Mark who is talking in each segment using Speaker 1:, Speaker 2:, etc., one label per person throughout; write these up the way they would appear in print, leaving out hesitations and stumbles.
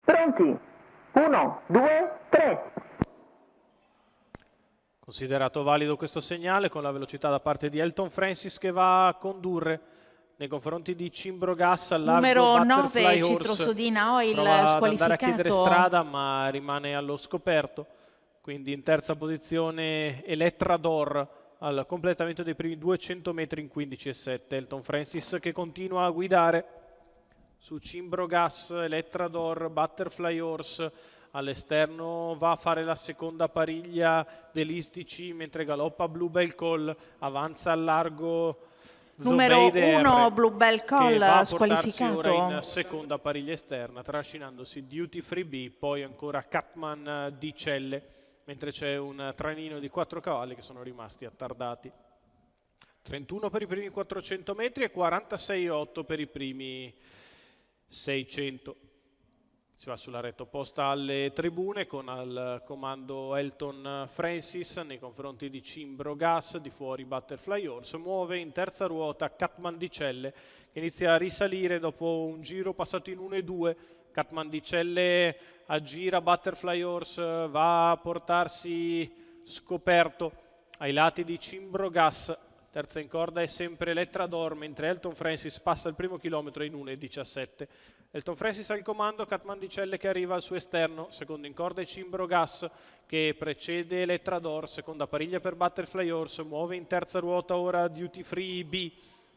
Speaker 1: Pronti? 1, 2, 3.
Speaker 2: Considerato valido questo segnale con la velocità da parte di Elton Francis che va a condurre nei confronti di Cimbro Gas al largo.
Speaker 3: Numero
Speaker 2: Butterfly
Speaker 3: 9
Speaker 2: Horse
Speaker 3: Citrosodina Oil
Speaker 2: prova ad andare a chiedere
Speaker 3: squalificato.
Speaker 2: strada ma rimane allo scoperto, quindi in terza posizione Elettrador al completamento dei primi 200 metri in 15,7. Elton Francis che continua a guidare su Cimbro Gas, Elettrador, Butterfly Horse. All'esterno va a fare la seconda pariglia dell'Istici mentre galoppa Bluebell Call, avanza al largo
Speaker 3: Numero
Speaker 2: Zobeide
Speaker 3: 1
Speaker 2: R,
Speaker 3: Bluebell Call
Speaker 2: che va a portarsi ora in
Speaker 3: squalificato.
Speaker 2: seconda pariglia esterna, trascinandosi Duty Free B, poi ancora Catman di Celle, mentre c'è un trainino di 4 cavalli che sono rimasti attardati. 31 per i primi 400 metri e 46,8 per i primi 600. Si va sulla retta opposta alle tribune con al comando Elton Francis nei confronti di Cimbro Gas, di fuori Butterfly Horse. Muove in terza ruota Catman di Celle che inizia a risalire dopo un giro passato in 1,2. Catman di Celle aggira Butterfly Horse, va a portarsi scoperto ai lati di Cimbro Gas. Terza in corda è sempre Elettrador, mentre Elton Francis passa il primo chilometro in 1,17. Elton Francis al comando, Catman di Celle che arriva al suo esterno, secondo in corda è Cimbro Gas che precede Elettrador, seconda pariglia per Butterfly Horse, muove in terza ruota ora Duty Free B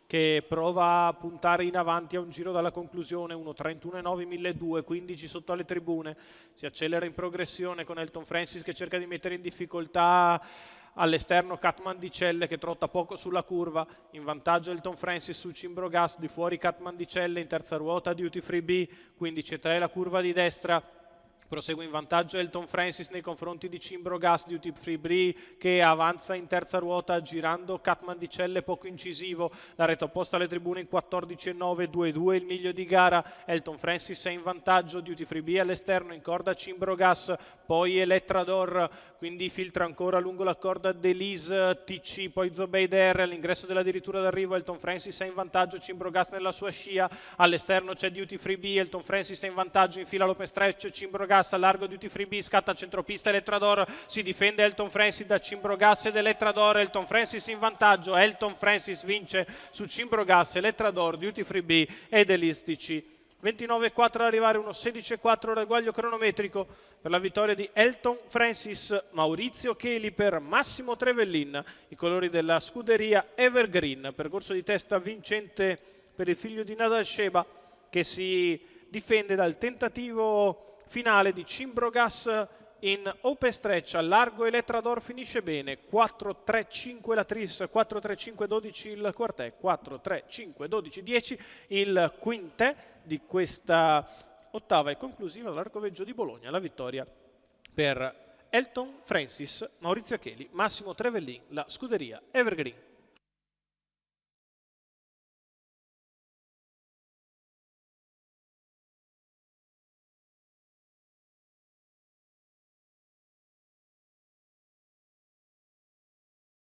Speaker 2: che prova a puntare in avanti a un giro dalla conclusione, 1.31,9 1.200, 15 sotto alle tribune, si accelera in progressione con Elton Francis che cerca di mettere in difficoltà all'esterno Catman di Celle che trotta poco sulla curva, in vantaggio Elton Francis su Cimbro Gas, di fuori Catman di Celle, in terza ruota Duty Free B, 15,3 la curva di destra. Prosegue in vantaggio Elton Francis nei confronti di Cimbro Gas, Duty Free B che avanza in terza ruota girando Catman di Celle poco incisivo, la retta opposta alle tribune in 14,9, 2,2 il miglio di gara. Elton Francis è in vantaggio, Duty Free B all'esterno, in corda Cimbro Gas, poi Elettrador, quindi filtra ancora lungo la corda Delise, TC, poi Zobeide R, all'ingresso della dirittura d'arrivo Elton Francis è in vantaggio, Cimbro Gas nella sua scia, all'esterno c'è Duty Free B, Elton Francis è in vantaggio, infila l'open stretch, Cimbro Gas a largo Duty Free B, scatta a centropista Elettrador, si difende Elton Francis da Cimbro Gas ed Elettrador, Elton Francis in vantaggio, Elton Francis vince su Cimbro Gas, Elettrador, Duty Free B ed Elistici. 29,4 ad arrivare, 1.16,4 ragguaglio cronometrico per la vittoria di Elton Francis. Maurizio Cheli per Massimo Trevellin, i colori della scuderia Evergreen, percorso di testa vincente per il figlio di Nadal Sheba che si difende dal tentativo finale di Cimbro Gas in open stretch al largo. Elettrador finisce bene, 4-3-5 la tris, 4-3-5-12 il quartet, 4-3-5-12-10 il quintet di questa ottava e conclusiva dall'Arcoveggio di Bologna. La vittoria per Elton Francis, Maurizio Cheli, Massimo Trevellin, la scuderia Evergreen.